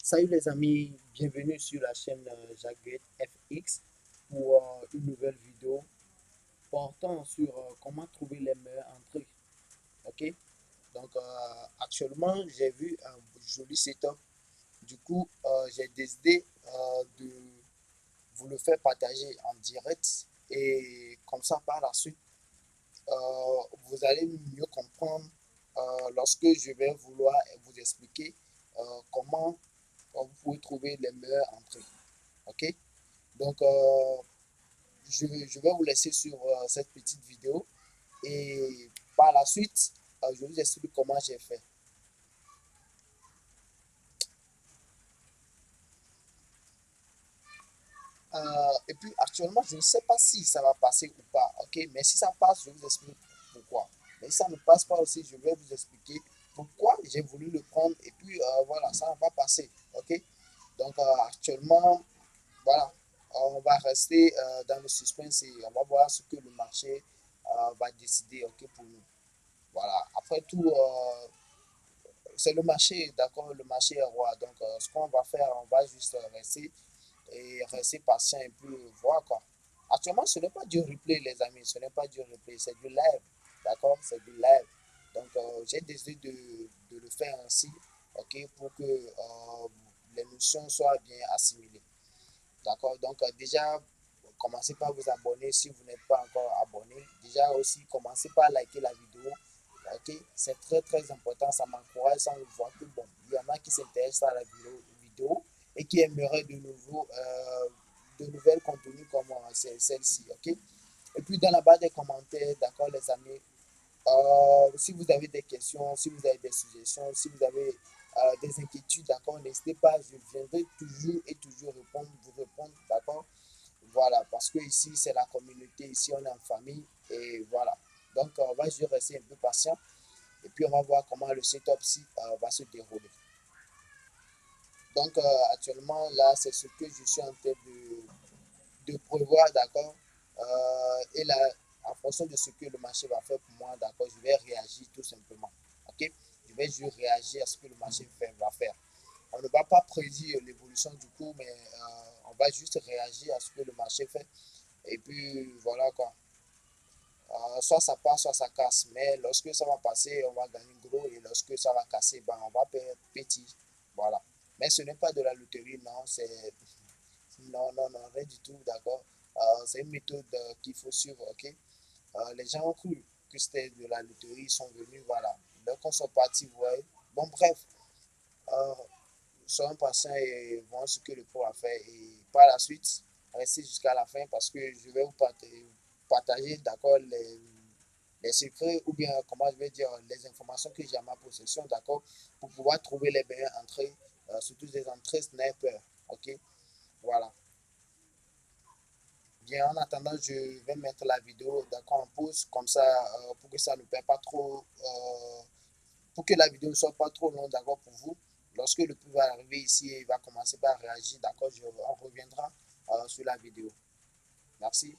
Salut les amis, bienvenue sur la chaîne Jacques FX pour une nouvelle vidéo portant sur comment trouver les meilleurs entrées. Ok, donc actuellement j'ai vu un joli setup. Du coup, j'ai décidé de vous le faire partager en direct et comme ça par la suite, vous allez mieux comprendre lorsque je vais vouloir vous expliquer comment vous pouvez trouver les meilleures entrées. Ok, donc je vais vous laisser sur cette petite vidéo et par la suite, je vous explique comment j'ai fait. Et puis actuellement, je ne sais pas si ça va passer ou pas. Ok, mais si ça passe, je vous explique pourquoi. Mais si ça ne passe pas aussi, je vais vous expliquer pourquoi j'ai voulu le prendre et puis voilà, ça ne va pas passer. Ok, donc actuellement, voilà, on va rester dans le suspense et on va voir ce que le marché va décider, ok, pour nous. Voilà, après tout, c'est le marché, d'accord, le marché est roi. Donc, ce qu'on va faire, on va juste rester patient et puis voir quoi. Actuellement, ce n'est pas du replay, les amis, ce n'est pas du replay, c'est du live, d'accord, c'est du live. Donc, j'ai décidé de le faire ainsi, ok, pour que les notions soient bien assimilées. D'accord? Donc, déjà, commencez par vous abonner si vous n'êtes pas encore abonné. Déjà aussi, commencez par liker la vidéo. Ok? C'est très, très important. Ça m'encourage, ça me voit que bon, il y en a qui s'intéressent à la vidéo et qui aimeraient de nouvelles contenus comme celle-ci. Ok? Et puis, dans la barre des commentaires, d'accord, les amis, si vous avez des questions, si vous avez des suggestions, si vous avez des inquiétudes, d'accord, n'hésitez pas, je viendrai toujours et toujours vous répondre, d'accord. Voilà, parce que ici, c'est la communauté, ici, on est en famille, et voilà. Donc, on va juste rester un peu patient, et puis on va voir comment le setup va se dérouler. Donc, actuellement, là, c'est ce que je suis en train de prévoir, d'accord. Et là, en fonction de ce que le marché va faire pour moi, d'accord, je vais réagir tout simplement. Ok? Je vais juste réagir à ce que le marché va faire. On ne va pas prédire l'évolution du cours, mais on va juste réagir à ce que le marché fait. Et puis voilà quoi. Soit ça passe, soit ça casse. Mais lorsque ça va passer, on va gagner gros. Et lorsque ça va casser, ben, on va perdre petit. Voilà. Mais ce n'est pas de la loterie, non. C'est non, non, non, rien du tout, d'accord. C'est une méthode qu'il faut suivre, ok. Les gens ont cru que c'était de la loterie, ils sont venus, voilà. Donc on sont partis, vous voyez. Bon, bref, euh, soyons patients et voyons ce que le pro a fait. Et par la suite, restez jusqu'à la fin parce que je vais vous partager, d'accord, les secrets ou bien, comment je vais dire, les informations que j'ai à ma possession, d'accord, pour pouvoir trouver les meilleures entrées, surtout des entrées sniper, ok. Voilà. Bien, en attendant, je vais mettre la vidéo d'accord en pause, comme ça, pour que ça ne perd pas trop, pour que la vidéo ne soit pas trop longue, d'accord, pour vous. Lorsque le prix va arriver ici et il va commencer par réagir, d'accord, on reviendra sur la vidéo. Merci.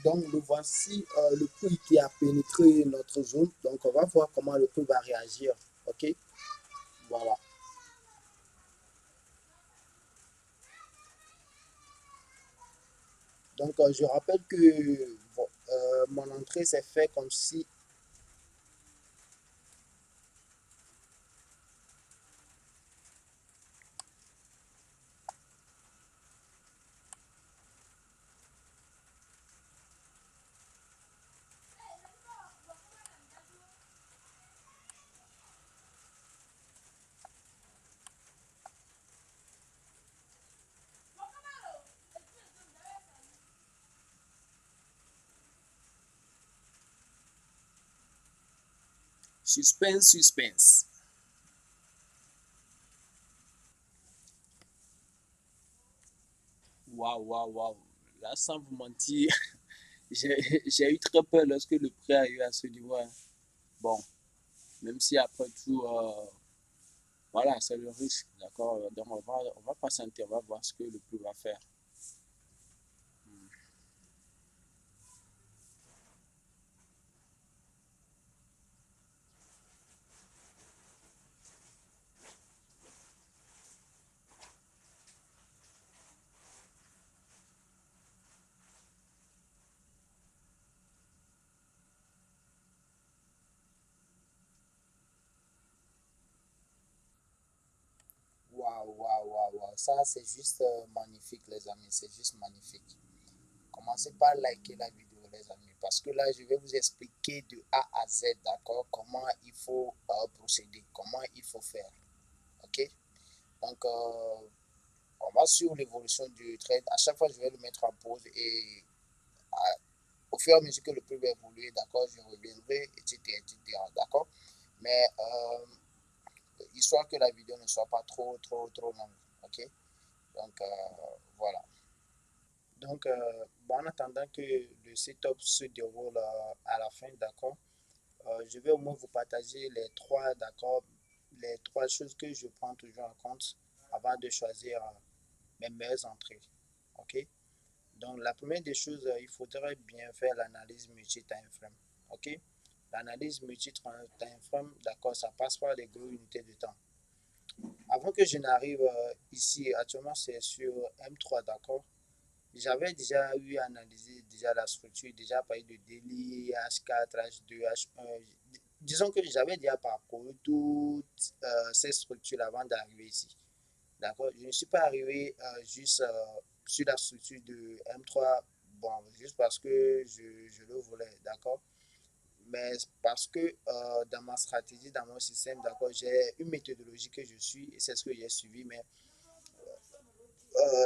Donc, le voici le prix qui a pénétré notre zone. Donc, on va voir comment le prix va réagir. OK? Voilà. Donc, je rappelle que bon, mon entrée s'est fait comme si. Suspense, suspense. Waouh, waouh, waouh. Là, sans vous mentir, j'ai eu très peur lorsque le prix a eu à ce niveau. Bon, même si après tout, voilà, c'est le risque, d'accord? Donc, on va patienter, on va voir ce que le prix va faire. Ça, c'est juste magnifique, les amis. C'est juste magnifique. Commencez par liker la vidéo, les amis, parce que là, je vais vous expliquer de A à Z, d'accord, comment il faut procéder, comment il faut faire. OK? Donc, on va suivre l'évolution du trade. À chaque fois, je vais le mettre en pause et au fur et à mesure que le prix va évoluer, d'accord, je reviendrai, etc., etc., d'accord? Mais histoire que la vidéo ne soit pas trop longue, ok? Donc, voilà. Donc, bon, en attendant que le setup se déroule à la fin, d'accord, je vais au moins vous partager les trois, d'accord, les trois choses que je prends toujours en compte avant de choisir mes meilleures entrées, ok? Donc, la première des choses, il faudrait bien faire l'analyse multi-time frame. OK? L'analyse multi-time frame, d'accord, ça passe par les grosses unités de temps. Avant que je n'arrive ici, actuellement, c'est sur M3, d'accord? J'avais déjà eu à analyser déjà la structure, déjà parlé de daily, H4, H2, H1. Disons que j'avais déjà parcouru toutes ces structures avant d'arriver ici. D'accord? Je ne suis pas arrivé juste sur la structure de M3, bon, juste parce que je le voulais, d'accord? Mais parce que dans ma stratégie, dans mon système, d'accord, j'ai une méthodologie que je suis et c'est ce que j'ai suivi, mais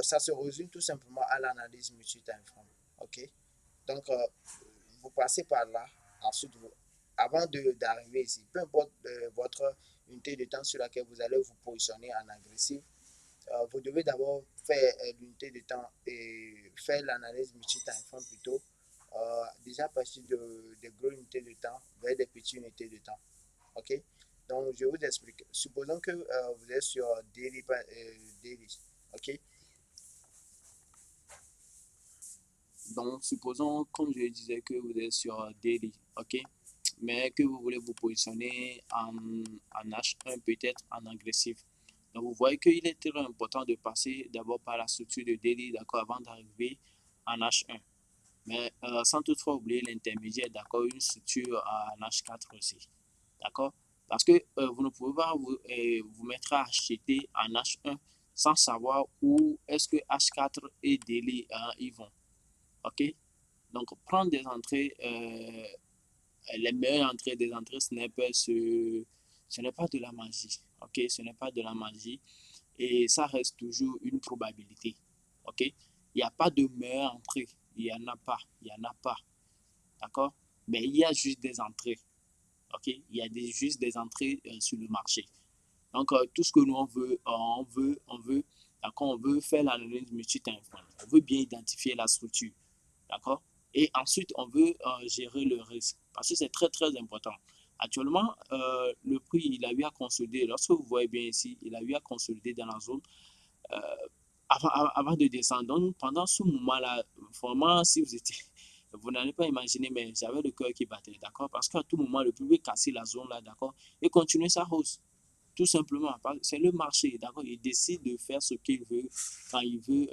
ça se résume tout simplement à l'analyse multi-time frame. OK? Donc, vous passez par là, ensuite, avant d'arriver ici, peu importe votre unité de temps sur laquelle vous allez vous positionner en agressif, vous devez d'abord faire l'unité de temps et faire l'analyse multi-time frame plutôt, déjà à partir de grosses unités de temps vers des petites unités de temps. OK? Donc, je vous explique. Supposons que vous êtes sur daily. OK? Donc, supposons, comme je disais, que vous êtes sur daily. OK? Mais que vous voulez vous positionner en H1, peut-être en agressif. Donc, vous voyez qu'il est très important de passer d'abord par la structure de daily, d'accord, avant d'arriver en H1. Mais sans toutefois oublier l'intermédiaire, d'accord, une structure en H4 aussi, d'accord? Parce que vous ne pouvez pas vous mettre à acheter en H1 sans savoir où est-ce que H4 et daily ils vont, ok? Donc, prendre des entrées, les meilleures entrées des entrées, ce n'est pas de la magie, ok? Ce n'est pas de la magie et ça reste toujours une probabilité, ok? Il n'y a pas de meilleure entrée, il n'y en a pas, il n'y en a pas, d'accord? Mais il y a juste des entrées, ok? Il y a juste des entrées sur le marché. Donc, tout ce que nous d'accord, on veut faire l'analyse multi-time frame. On veut bien identifier la structure, d'accord? Et ensuite, on veut gérer le risque parce que c'est très important. Actuellement, le prix, il a eu à consolider. Lorsque vous voyez bien ici, il a eu à consolider dans la zone euh, avant de descendre. Donc, pendant ce moment-là, vraiment, si vous étiez, vous n'allez pas imaginer, mais j'avais le cœur qui battait, d'accord? Parce qu'à tout moment, le prix veut casser la zone là, d'accord? Et continuer sa hausse. Tout simplement, c'est le marché, d'accord? Il décide de faire ce qu'il veut, quand il veut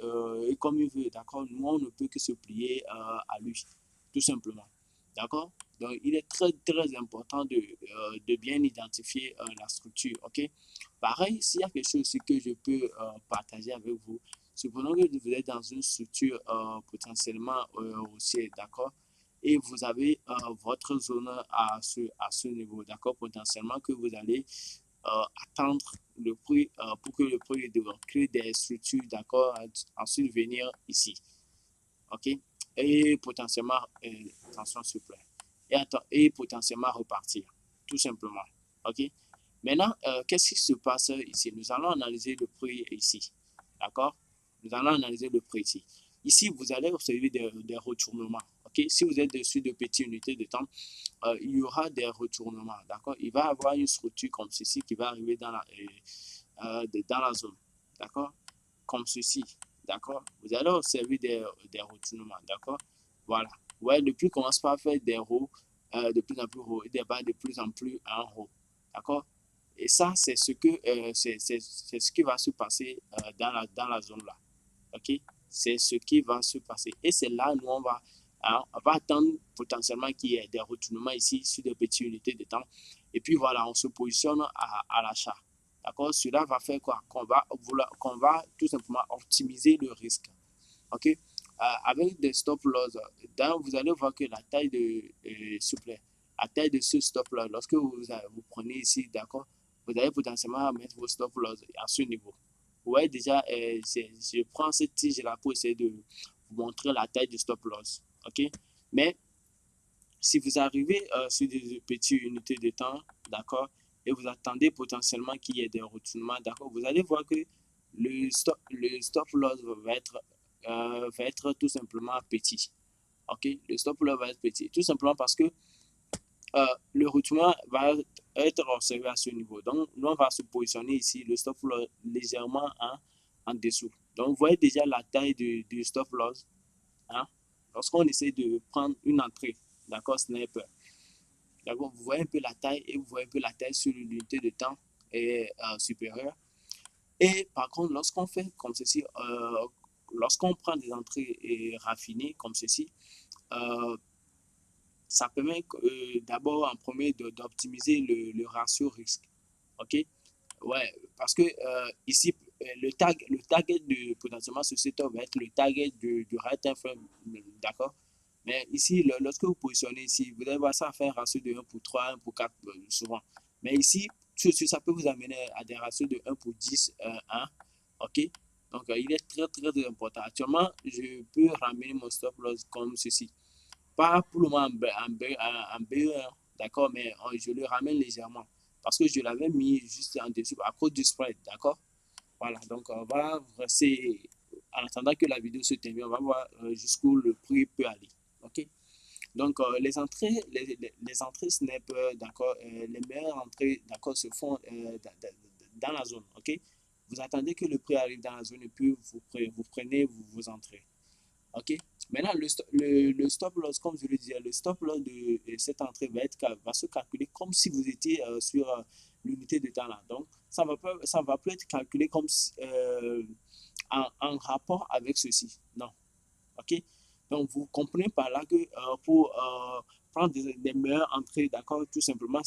et comme il veut, d'accord? Nous, on ne peut que se plier à lui, tout simplement, d'accord? Donc, il est très important de bien identifier la structure, ok? Pareil, s'il y a quelque chose aussi que je peux partager avec vous, supposons que vous êtes dans une structure potentiellement haussière, d'accord? Et vous avez votre zone à ce niveau, d'accord? Potentiellement que vous allez attendre le prix pour que le prix crée des structures, d'accord, ensuite venir ici, ok, et potentiellement, attention s'il vous plaît, et potentiellement repartir, tout simplement, ok. Maintenant, qu'est-ce qui se passe ici? Nous allons analyser le prix ici, d'accord, nous allons analyser le prix ici. Ici, vous allez observer des retournements, ok. Si vous êtes dessus de petites unités de temps, il y aura des retournements, d'accord? Il va y avoir une structure comme ceci qui va arriver dans la zone, d'accord? Comme ceci, d'accord? Vous allez observer des retournements, d'accord? Voilà. Ouais, le prix commence par faire des hauts de plus en plus hauts et des bas de plus en plus en haut, d'accord? Et ça, c'est ce qui va se passer dans la zone là, ok? C'est ce qui va se passer. Et c'est là, nous, on va attendre potentiellement qu'il y ait des retournements ici sur des petites unités de temps. Et puis voilà, on se positionne à l'achat. d'accord, cela va faire quoi? Qu'on va tout simplement optimiser le risque. OK? Avec des stop loss, vous allez voir que la taille s'il vous plaît, la taille de ce stop loss, lorsque vous prenez ici, d'accord, vous allez potentiellement mettre vos stop loss à ce niveau. Vous voyez déjà, je prends cette tige-là pour essayer de vous montrer la taille du stop loss. OK? Mais si vous arrivez sur des petites unités de temps, d'accord, et vous attendez potentiellement qu'il y ait des retournements, d'accord, vous allez voir que le stop loss va être tout simplement petit. OK? Le stop loss va être petit. Tout simplement parce que le retournement va être observé à ce niveau. Donc, nous, on va se positionner ici, le stop loss légèrement en dessous. Donc, vous voyez déjà la taille du stop loss. Hein? Lorsqu'on essaie de prendre une entrée, d'accord, sniper, d'accord, vous voyez un peu la taille et vous voyez un peu la taille sur l'unité de temps est supérieure. Et par contre, lorsqu'on fait comme ceci, lorsqu'on prend des entrées raffinées comme ceci, euh, ça permet d'abord en premier d'optimiser le ratio risque. OK? Ouais, parce que ici, le target de potentiellement ce setup va être le target du right time frame, d'accord? Mais ici, lorsque vous positionnez ici, vous allez voir ça fait un ratio de 1 pour 3, 1 pour 4 souvent. Mais ici, ça peut vous amener à des ratios de 1 pour 10, 1. OK? Donc, il est très, très, très important. Actuellement, je peux ramener mon stop loss comme ceci. Pas pour le moment en BE1, d'accord, mais je le ramène légèrement parce que je l'avais mis juste en dessous à cause du spread, d'accord? Voilà, donc on va rester, en attendant que la vidéo se termine, on va voir jusqu'où le prix peut aller, ok? Donc les entrées Snap, d'accord, les meilleures entrées, d'accord, se font dans la zone, ok? Vous attendez que le prix arrive dans la zone et puis vous prenez vous entrez. OK? Maintenant, le stop loss, comme je le disais, le stop loss de cette entrée va se calculer comme si vous étiez sur l'unité de temps là. Donc, ça va plus être calculé comme en rapport avec ceci. Non. OK? Donc, vous comprenez par là que pour prendre des meilleures entrées, d'accord, tout simplement,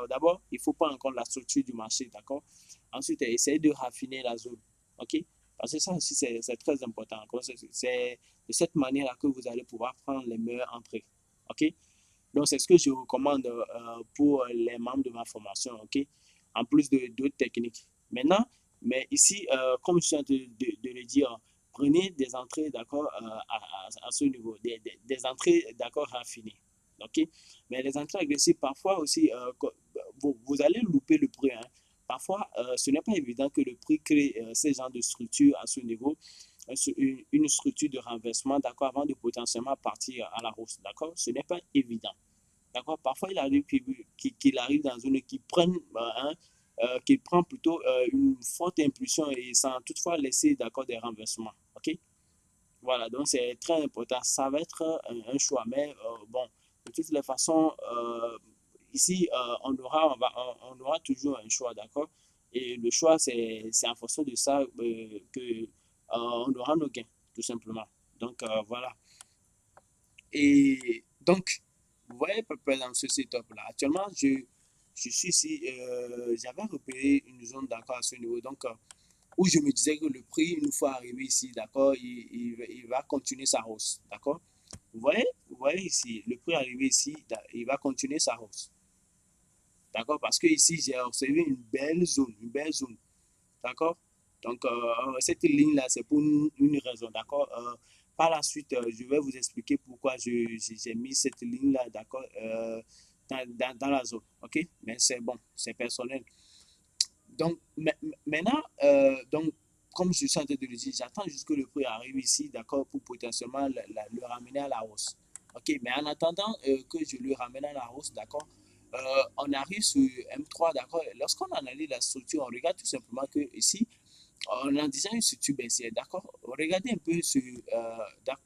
d'abord, il faut prendre en compte la structure du marché, d'accord? Ensuite, essayer de raffiner la zone. OK? Parce que ça aussi, c'est très important. C'est de cette manière-là que vous allez pouvoir prendre les meilleures entrées. OK? Donc, c'est ce que je recommande pour les membres de ma formation. OK? En plus d'autres techniques. Maintenant, mais ici, comme je suis en train de le dire, prenez des entrées, d'accord, à ce niveau, des entrées, d'accord, raffinées. OK? Mais les entrées agressives, parfois aussi, vous allez louper le prix. Hein. Parfois, ce n'est pas évident que le prix crée ces genres de structures à ce niveau, une structure de renversement, d'accord, avant de potentiellement partir à la hausse, d'accord? Ce n'est pas évident, d'accord? Parfois, il arrive qu'il arrive dans une qui prenne, qui prend plutôt une forte impulsion et sans toutefois laisser, d'accord, des renversements, ok? Voilà, donc c'est très important. Ça va être un choix, mais bon, de toutes les façons, ici, on aura toujours un choix, d'accord? Et le choix, c'est en fonction de ça que on aura nos gains, tout simplement. Donc, voilà. Et donc, vous voyez, par exemple, ce setup-là, actuellement, je suis ici, j'avais repéré une zone d'accord à ce niveau, donc, où je me disais que le prix, une fois arrivé ici, d'accord, il va continuer sa hausse, d'accord? Vous voyez ici, le prix arrivé ici, il va continuer sa hausse, d'accord? Parce que ici, j'ai observé une belle zone, d'accord? Donc, cette ligne-là, c'est pour une raison, d'accord? Par la suite, je vais vous expliquer pourquoi j'ai mis cette ligne-là, d'accord, dans la zone, ok? Mais c'est bon, c'est personnel. Donc, maintenant, donc, comme je suis en train de le dire, j'attends juste que le prix arrive ici, d'accord, pour potentiellement le ramener à la hausse. OK, mais en attendant que je le ramène à la hausse, d'accord, on arrive sur M3, d'accord. Lorsqu'on analyse la structure, on regarde tout simplement que ici, on a déjà une structure baissière, d'accord. Regardez un peu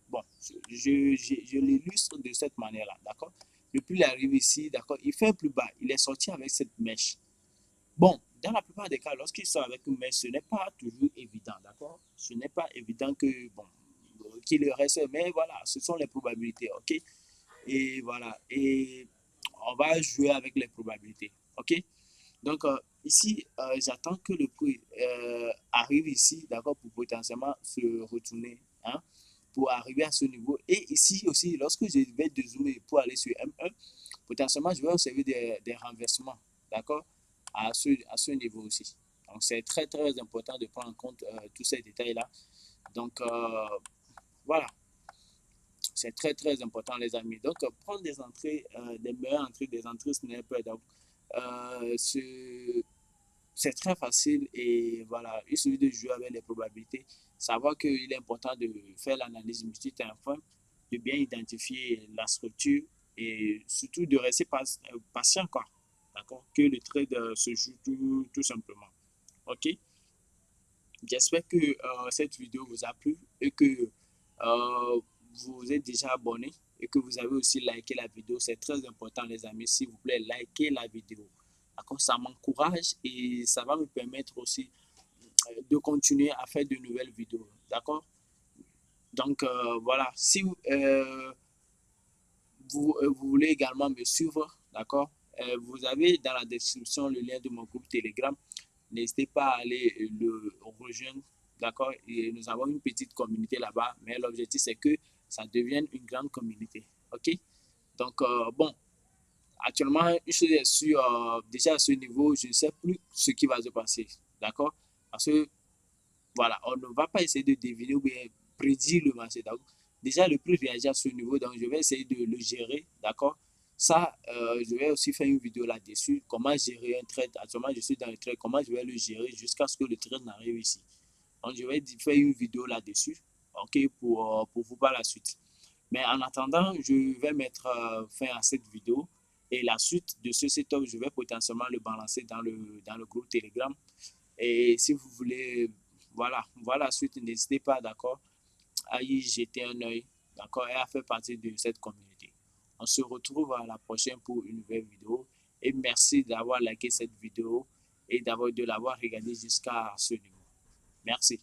bon, je l'illustre de cette manière-là, d'accord. Le prix arrive ici, d'accord, il fait plus bas, il est sorti avec cette mèche. Bon, dans la plupart des cas, lorsqu'ils sont avec une mèche, ce n'est pas toujours évident, d'accord? Ce n'est pas évident que, bon, qu'il le reste, mais voilà, ce sont les probabilités, ok? Et voilà, et on va jouer avec les probabilités, ok? Donc, ici, j'attends que le prix arrive ici, d'accord, pour potentiellement se retourner, hein, pour arriver à ce niveau. Et ici aussi, lorsque je vais dézoomer pour aller sur M1, potentiellement, je vais observer des renversements, d'accord, à ce niveau aussi. Donc, c'est très, très important de prendre en compte tous ces détails-là. Donc, voilà, c'est très, très important, les amis. Donc, prendre des entrées, des meilleures entrées, des entrées sniper. Donc, c'est très facile et voilà, il suffit de jouer avec les probabilités. Savoir qu'il est important de faire l'analyse multi-point, de bien identifier la structure et surtout de rester patient, quoi. D'accord? Que le trade se joue tout simplement. OK? J'espère que cette vidéo vous a plu et que vous êtes déjà abonné et que vous avez aussi liké la vidéo. C'est très important, les amis. S'il vous plaît, likez la vidéo. D'accord? Ça m'encourage et ça va me permettre aussi de continuer à faire de nouvelles vidéos. D'accord? Donc, voilà. Si vous voulez également me suivre, d'accord? Vous avez dans la description le lien de mon groupe Telegram. N'hésitez pas à aller le rejoindre, d'accord? Et nous avons une petite communauté là-bas, mais l'objectif, c'est que ça devienne une grande communauté, ok? Donc, bon, actuellement, une chose est sûre, déjà à ce niveau, je ne sais plus ce qui va se passer, d'accord? Parce que, voilà, on ne va pas essayer de deviner ou bien prédire le marché, d'accord? Déjà, le prix réagit à ce niveau, donc je vais essayer de le gérer, d'accord? Ça, je vais aussi faire une vidéo là-dessus, comment gérer un trade. Actuellement, je suis dans le trade, comment je vais le gérer jusqu'à ce que le trade n'arrive ici. Donc, je vais faire une vidéo là-dessus, ok, pour vous par la suite. Mais en attendant, je vais mettre fin à cette vidéo et la suite de ce setup, je vais potentiellement le balancer dans le groupe Telegram. Et si vous voulez, voilà, voilà la suite, n'hésitez pas, d'accord, à y jeter un œil, d'accord, et à faire partie de cette communauté. On se retrouve à la prochaine pour une nouvelle vidéo. Et merci d'avoir liké cette vidéo et de l'avoir regardé jusqu'à ce niveau. Merci.